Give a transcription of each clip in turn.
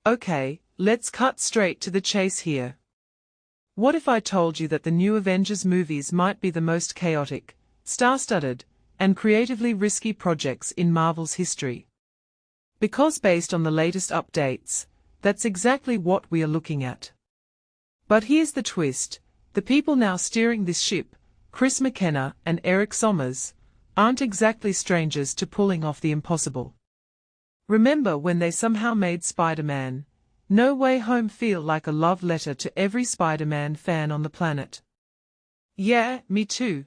Okay, let's cut straight to the chase here. What if I told you that the new Avengers movies might be the most chaotic, star-studded, and creatively risky projects in Marvel's history? Because based on the latest updates, that's exactly what we are looking at. But here's the twist: the people now steering this ship, Chris McKenna and Erik Sommers, aren't exactly strangers to pulling off the impossible. Remember when they somehow made Spider-Man: No Way Home feel like a love letter to every Spider-Man fan on the planet? Yeah, me too.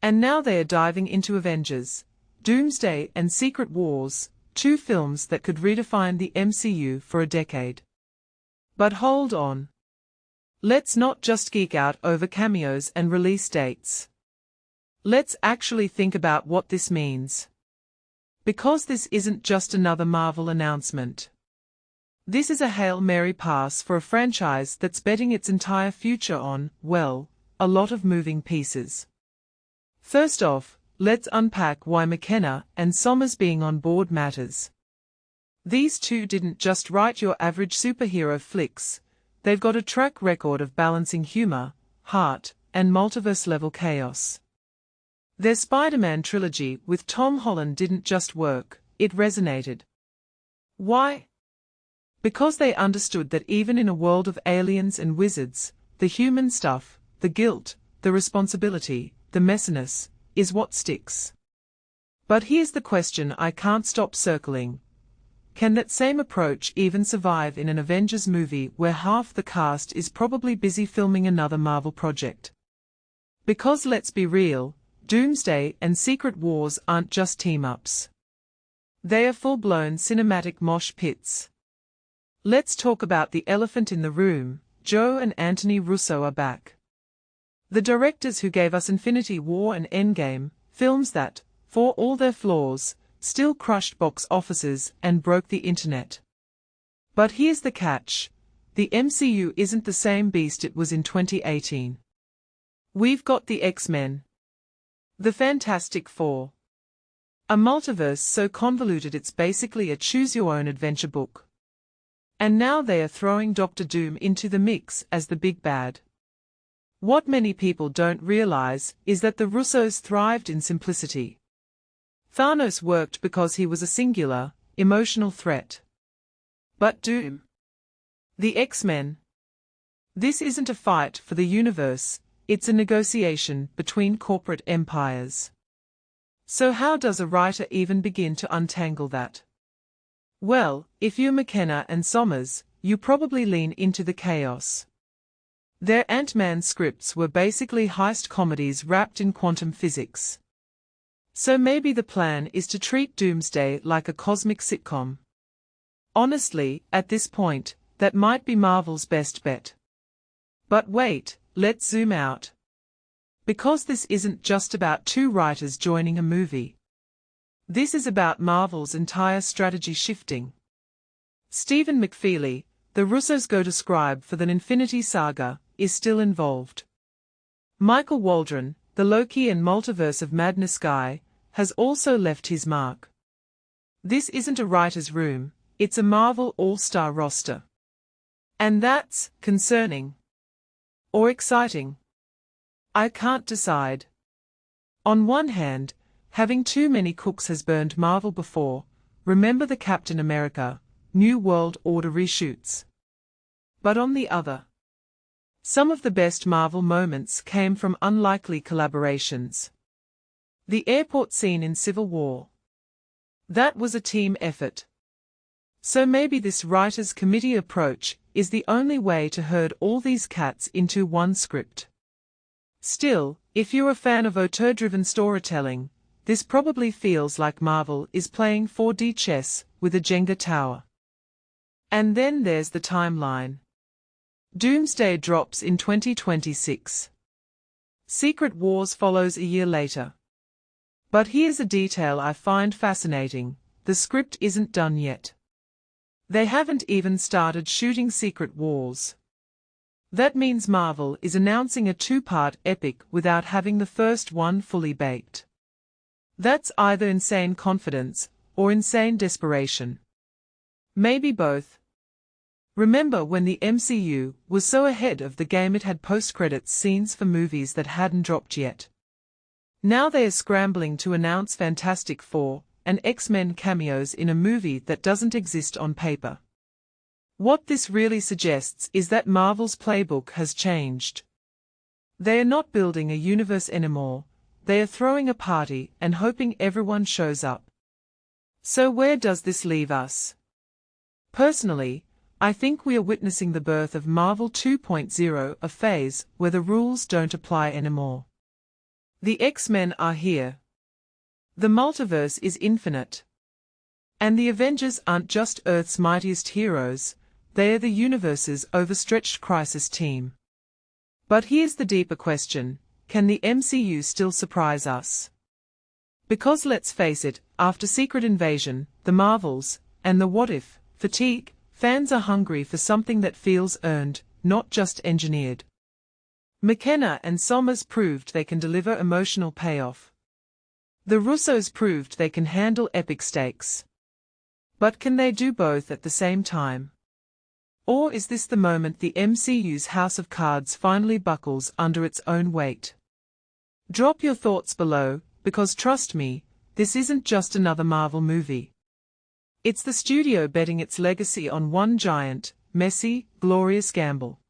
And now they are diving into Avengers, Doomsday and Secret Wars, two films that could redefine the MCU for a decade. But hold on. Let's not just geek out over cameos and release dates. Let's actually think about what this means. Because this isn't just another Marvel announcement. This is a Hail Mary pass for a franchise that's betting its entire future on, well, a lot of moving pieces. First off, let's unpack why McKenna and Sommers being on board matters. These two didn't just write your average superhero flicks, they've got a track record of balancing humor, heart, and multiverse-level chaos. Their Spider-Man trilogy with Tom Holland didn't just work, it resonated. Why? Because they understood that even in a world of aliens and wizards, the human stuff, the guilt, the responsibility, the messiness, is what sticks. But here's the question I can't stop circling. Can that same approach even survive in an Avengers movie where half the cast is probably busy filming another Marvel project? Because let's be real, Doomsday and Secret Wars aren't just team-ups. They are full-blown cinematic mosh pits. Let's talk about the elephant in the room. Joe and Anthony Russo are back. The directors who gave us Infinity War and Endgame, films that, for all their flaws, still crushed box offices and broke the internet. But here's the catch: the MCU isn't the same beast it was in 2018. We've got the X-Men, the Fantastic Four, a multiverse so convoluted it's basically a choose-your-own-adventure book. And now they are throwing Doctor Doom into the mix as the big bad. What many people don't realize is that the Russos thrived in simplicity. Thanos worked because he was a singular, emotional threat. But Doom? The X-Men? This isn't a fight for the universe, it's a negotiation between corporate empires. So how does a writer even begin to untangle that? Well, if you're McKenna and Sommers, you probably lean into the chaos. Their Ant-Man scripts were basically heist comedies wrapped in quantum physics. So maybe the plan is to treat Doomsday like a cosmic sitcom. Honestly, at this point, that might be Marvel's best bet. But wait, let's zoom out. Because this isn't just about two writers joining a movie. This is about Marvel's entire strategy shifting. Stephen McFeely, the Russos' go-to scribe for the Infinity Saga, is still involved. Michael Waldron, the Loki and Multiverse of Madness guy, has also left his mark. This isn't a writer's room, it's a Marvel all-star roster. And that's concerning. Or exciting. I can't decide. On one hand, having too many cooks has burned Marvel before. Remember the Captain America, New World Order reshoots. But on the other, some of the best Marvel moments came from unlikely collaborations. The airport scene in Civil War. That was a team effort. So maybe this writers' committee approach is the only way to herd all these cats into one script. Still, if you're a fan of auteur-driven storytelling, this probably feels like Marvel is playing 4D chess with a Jenga tower. And then there's the timeline. Doomsday drops in 2026. Secret Wars follows a year later. But here's a detail I find fascinating: the script isn't done yet. They haven't even started shooting Secret Wars. That means Marvel is announcing a two-part epic without having the first one fully baked. That's either insane confidence or insane desperation. Maybe both. Remember when the MCU was so ahead of the game it had post-credits scenes for movies that hadn't dropped yet? Now they are scrambling to announce Fantastic Four and X-Men cameos in a movie that doesn't exist on paper. What this really suggests is that Marvel's playbook has changed. They are not building a universe anymore, they are throwing a party and hoping everyone shows up. So where does this leave us? Personally, I think we are witnessing the birth of Marvel 2.0, a phase where the rules don't apply anymore. The X-Men are here. The multiverse is infinite. And the Avengers aren't just Earth's mightiest heroes, they are the universe's overstretched crisis team. But here's the deeper question, can the MCU still surprise us? Because let's face it, after Secret Invasion, the Marvels, and the What If fatigue, fans are hungry for something that feels earned, not just engineered. McKenna and Sommers proved they can deliver emotional payoff. The Russos proved they can handle epic stakes. But can they do both at the same time? Or is this the moment the MCU's house of cards finally buckles under its own weight? Drop your thoughts below, because trust me, this isn't just another Marvel movie. It's the studio betting its legacy on one giant, messy, glorious gamble.